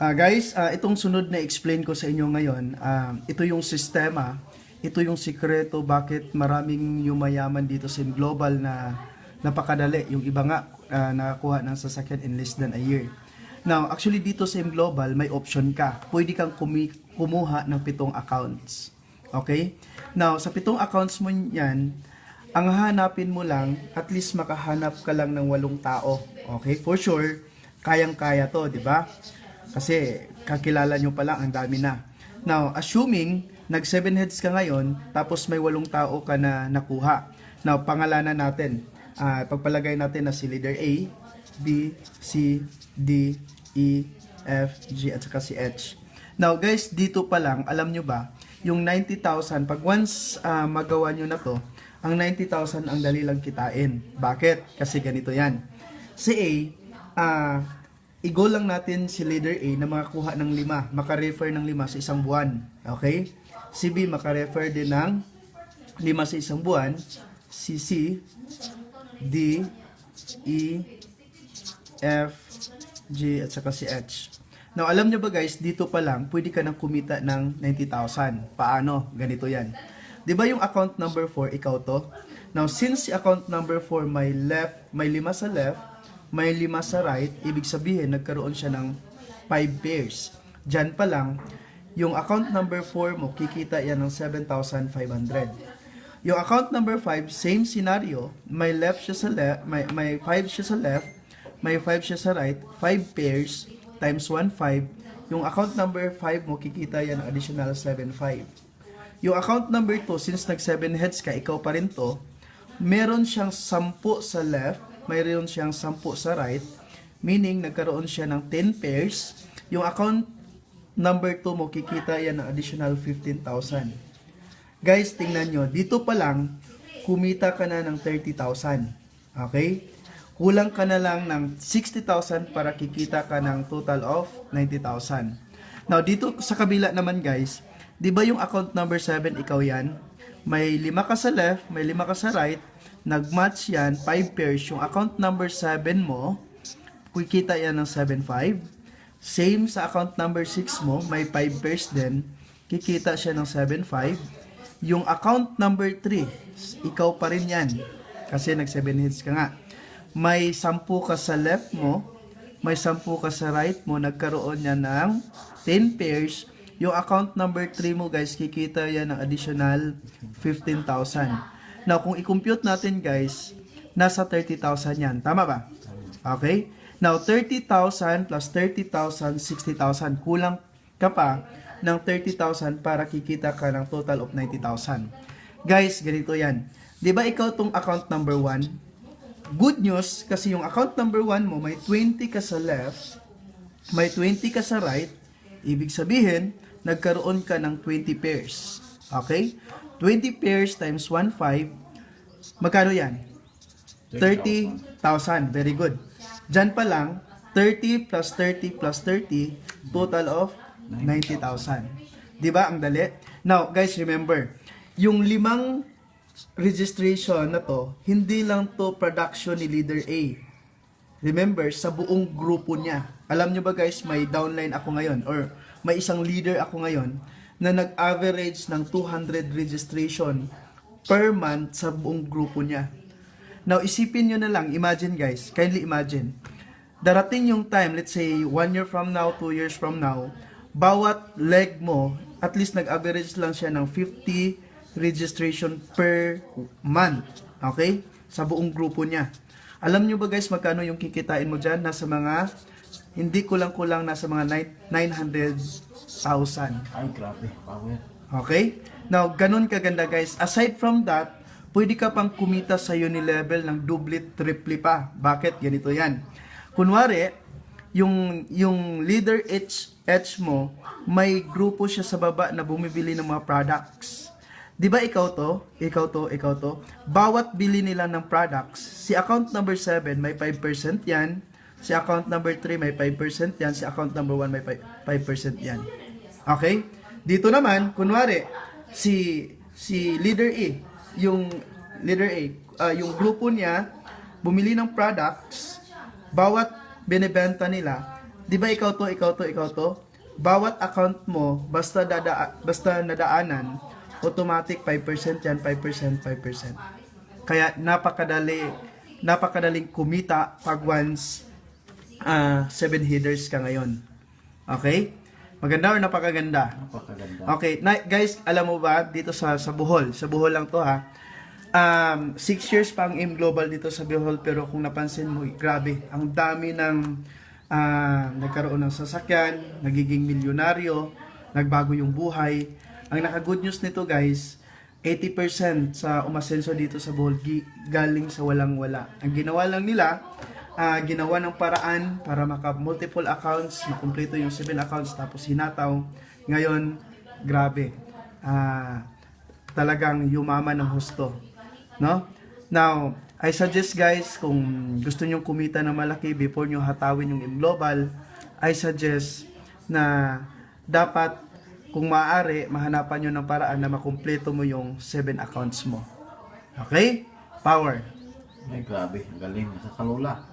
Guys, itong sunod na explain ko sa inyo ngayon, ito yung sistema, ito yung sikreto bakit maraming yumayaman dito sa global na napakadali. Yung iba nga nakakuha ng sasakyan in less than a year. Now, actually dito sa global may option ka. Pwede kang kumuha ng 7 accounts. Okay? Now, sa 7 accounts mo yan, ang hahanapin mo lang, at least makahanap ka lang ng 8 tao. Okay? For sure, kayang-kaya to, di ba? Kasi kakilala nyo pa lang, ang dami na. Now, assuming nag 7 heads ka ngayon, tapos may 8 tao ka na nakuha. Now, pangalanan natin. Pagpalagay natin na si leader A, B, C, D, E, F, G, at saka si H. Now, guys, dito pa lang, alam nyo ba, yung 90,000, pag once magawa nyo na to, ang 90,000 ang dali lang kitain. Bakit? Kasi ganito yan. Si A, i-goal lang natin si leader A na makakuha ng 5, maka-refer ng 5 sa isang buwan. Okay? Si B, maka-refer din ng 5 sa isang buwan. Si C, D, E, F, G, at saka si H. Now, alam nyo ba guys, dito pa lang, pwede ka nang kumita ng 90,000. Paano? Ganito yan. Di ba yung account number 4, ikaw to? Now, since si account number 4 may 5 sa left, may 5 sa right, ibig sabihin, nagkaroon siya ng 5 pairs. Diyan pa lang, yung account number 4 mo, kikita yan ng 7,500. Yung account number 5, same scenario, may left siya sa left, may 5 siya sa left, may 5 siya sa right, 5 pairs times 1, 5. Yung account number 5 mo, kikita yan ng additional 7,500. Yung account number 2, since nag 7 heads ka, ikaw pa rin to, meron siyang 10 sa left, mayroon siyang 10 sa right, meaning nagkaroon siya ng 10 pairs. Yung account number 2 mo, kikita yan ng additional 15,000. Guys, tingnan nyo, dito pa lang, kumita ka na ng 30,000. Okay? Kulang ka na lang ng 60,000 para kikita ka ng total of 90,000. Now, dito sa kabila naman guys, di ba yung account number 7, ikaw yan? May 5 ka sa left, may 5 ka sa right, nag-match yan, 5 pairs. Yung account number 7 mo, kikita yan ng 7,500. Same sa account number 6 mo, may 5 pairs din, kikita siya ng 7,500. Yung account number 3, ikaw pa rin yan, kasi nag 7 heads ka nga. May 10 ka sa left mo, may 10 ka sa right mo, nagkaroon yan ng 10 pairs. Yung account number 3 mo guys, kikita yan ng additional 15,000. Now, kung i-compute natin guys, nasa 30,000 yan. Tama ba? Okay? Now, 30,000 plus 30,000, 60,000. Kulang ka pa ng 30,000 para kikita ka ng total of 90,000. Guys, ganito yan. Di ba ikaw tong account number 1? Good news, kasi yung account number 1 mo, may 20 ka sa left, may 20 ka sa right, ibig sabihin, nagkaroon ka ng 20 pairs. Okay? 20 pairs times 1,500, magkano yan? 30,000. Very good. Diyan pa lang, 30 plus 30 plus 30, total of 90,000. Diba? Ang dali. Now, guys, remember, yung 5 registration na to, hindi lang to production ni leader A. Remember, sa buong grupo niya. Alam nyo ba guys, may downline ako ngayon, or may isang leader ako ngayon, na nag-average ng 200 registration per month sa buong grupo niya. Now, isipin nyo na lang, imagine guys, kindly imagine, darating yung time, let's say, 1 year from now, 2 years from now, bawat leg mo, at least nag-average lang siya ng 50 registration per month. Okay? Sa buong grupo niya. Alam nyo ba guys, magkano yung kikitain mo dyan? Nasa mga, hindi kulang-kulang, nasa mga 900,000. Ay, grabe. Okay? Now, ganun kaganda guys. Aside from that, pwede ka pang kumita sa uni-level ng double, triple pa. Bakit? Ganito yan. Kunwari, yung leader H mo, may grupo siya sa baba na bumibili ng mga products. Di ba ikaw to, ikaw to, ikaw to? Bawat bili nila ng products, si account number 7 may 5% yan, si account number 3 may 5% yan, si account number 1 may 5% yan. Okay? Dito naman, kunwari, si leader A, yung leader A, yung grupo niya, bumili ng products, bawat binebenta nila, Di ba ikaw to? Bawat account mo, basta nadaanan, automatic 5% yan, 5%. Kaya napakadaling kumita pag once 7 headers ka ngayon. Okay? Maganda or napakaganda? Napakaganda. Okay, guys, alam mo ba dito sa Bohol lang to ha. 6 years pa ang AIM Global dito sa Bohol, pero kung napansin mo, grabe, ang dami ng nagkaroon ng sasakyan, nagiging milyonaryo, nagbago yung buhay. Ang naka-good news nito guys, 80% sa umasenso dito sa Bohol galing sa walang-wala. Ang ginawa lang nila, ginawa ng paraan para maka-multiple accounts, makumpleto yung 7 accounts, tapos hinataw. Ngayon, grabe. Talagang yumaman ng husto. No? Now, I suggest guys, kung gusto nyong kumita ng malaki before nyo hatawin yung AIM Global, I suggest na dapat, kung maaari, mahanapan nyo ng paraan na makumpleto mo yung 7 accounts mo. Okay? Power. Ay, grabe. Ang galing. Nakakalula.